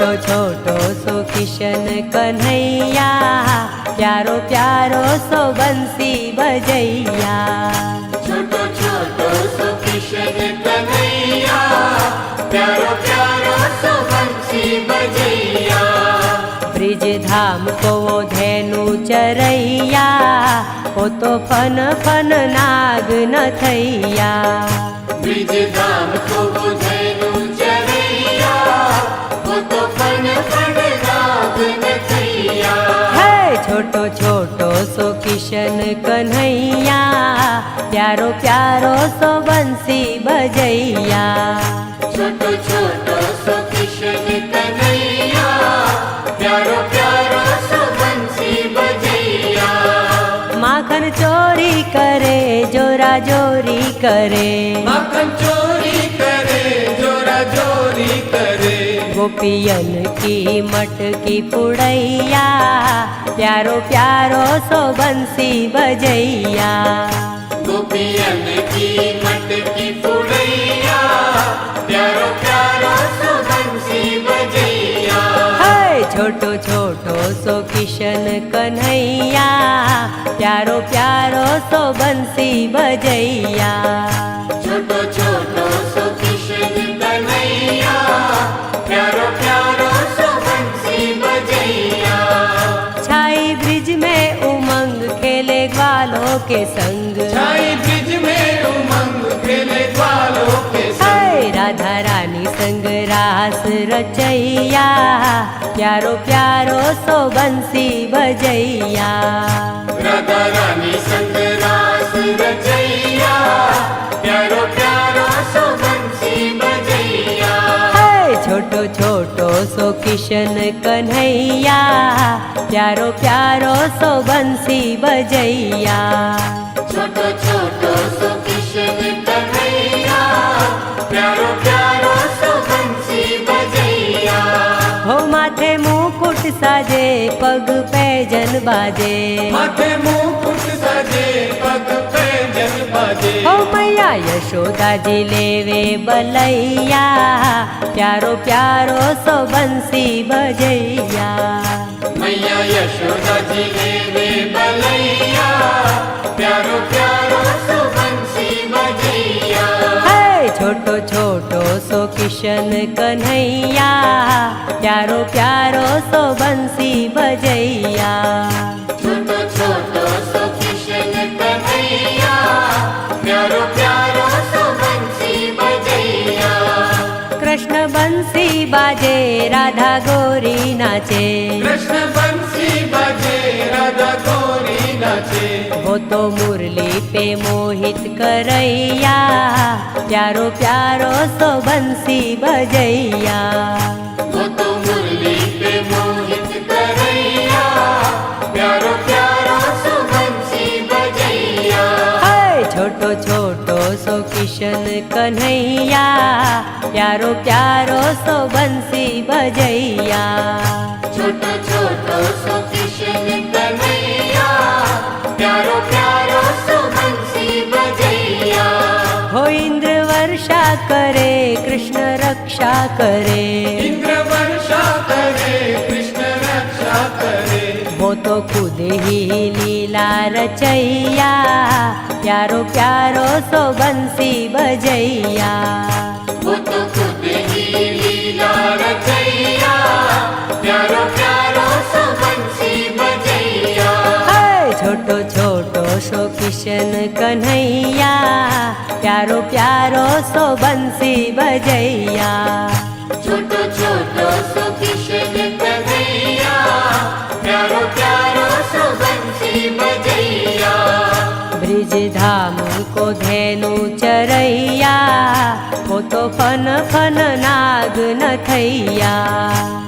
छोटो छोटो सो किशन कन्हैया, प्यारो प्यारो सो बंसी बजैया। छोटो छोटो सो किशन कन्हैया, प्यारो प्यारो सो बंसी बजैया। ब्रिज धाम को वो धेनु चरैया, वो तो फन फन नाग नथैया। ब्रिज धाम को वो धेनु चरैया, वो तो फन फन नाग नथैया। है छोटो छोटो सो किशन कन्हैया, प्यारो प्यारो सो बंसी बजैया। छोटो छोटो सो किशन कन्हैया, प्यारो प्यारो सो बंसी बजैया। माखन चोरी करे जोरा जोरी करे, माखन चोरी करे जोरा जोरी करे। गोपियन की मटकी पुड़ैया, प्यारो प्यारो सो बंसी बजैया। गोपियन की मटकी पुड़ैया, प्यारो प्यारो सो बंसी बजैया। है छोटो छोटो सो किशन कन्हैया, प्यारो प्यारो सो बंसी बजैया। छोटो छोटो सो किशन कन्हैया, प्यारो प्यारो सो बंसी बजैया। छाई ब्रिज में उमंग खेले ग्वालों के संग, छाई ब्रिज में उमंग खेले ग्वालों के संग। है राधा रानी संग रास रचैया, प्यारो प्यारो सो बंसी बजैया। राधा रानी संग रास रचैया, प्यारो प्यारो सो बंसी बजैया। है छोटो छोटो सो किशन कन्हैया, प्यारो प्यारो सो बंसी बजैया। छोटो छोटो सो किशन कन्हैया, प्यारो प्यारो सो बंसी बजैया। हो माथे मुकुट साजे पग पैजन बाजे, माथे मुकुट सजे पग पैजन बाजे। हो मैया यशोदा जी लेवे बलैया, प्यारो प्यारो सो बंसी बजैया। मैया यशोदा जी लेवे बलैया, प्यारो प्यारो सो बंसी बजैया। है छोटो छोटो सो किशन कन्हैया, प्यारो प्यारो सो बंसी बजैया। छोटो छोटो सो किशन कन्हैया, प्यारो प्यारो सो बंसी बजैया। कृष्ण बंसी बाजे राधा गोरी नाचे, कृष्ण बंसी बजे राधा गोरी नाचे। वो तो मुरली पे मोहित करैया, प्यारो प्यारो सो बंसी बजैया। वो तो मुरली पे मोहित करैया, प्यारो प्यारो सो बंसी बजैया। है छोटो छोटो सो किशन कन्हैया, प्यारो प्यारो सो बंसी बजैया। छोटो छोटो सो किशन कन्हैया, प्यारो प्यारो सो बंसी बजैया। हो इंद्र वर्षा करे कृष्ण रक्षा करे, इंद्र वर्षा करे कृष्ण रक्षा करे। वो तो खुद ही लीला रचैया, प्यारो प्यारो सो बंसी बजैया। वो तो खुद ही लीला रचैया, प्यारो प्यारो सो बंसी बजैया। है छोटो छोटो सो किशन कन्हैया, प्यारो प्यारो सो बंसी बजैया। छोटो छोटो सो किशन कन्हैया, प्यारो प्यारो सो बंसी बजैया। ब्रिज धाम को धेनु चरैया, वो तो फन फन नाग नथैया।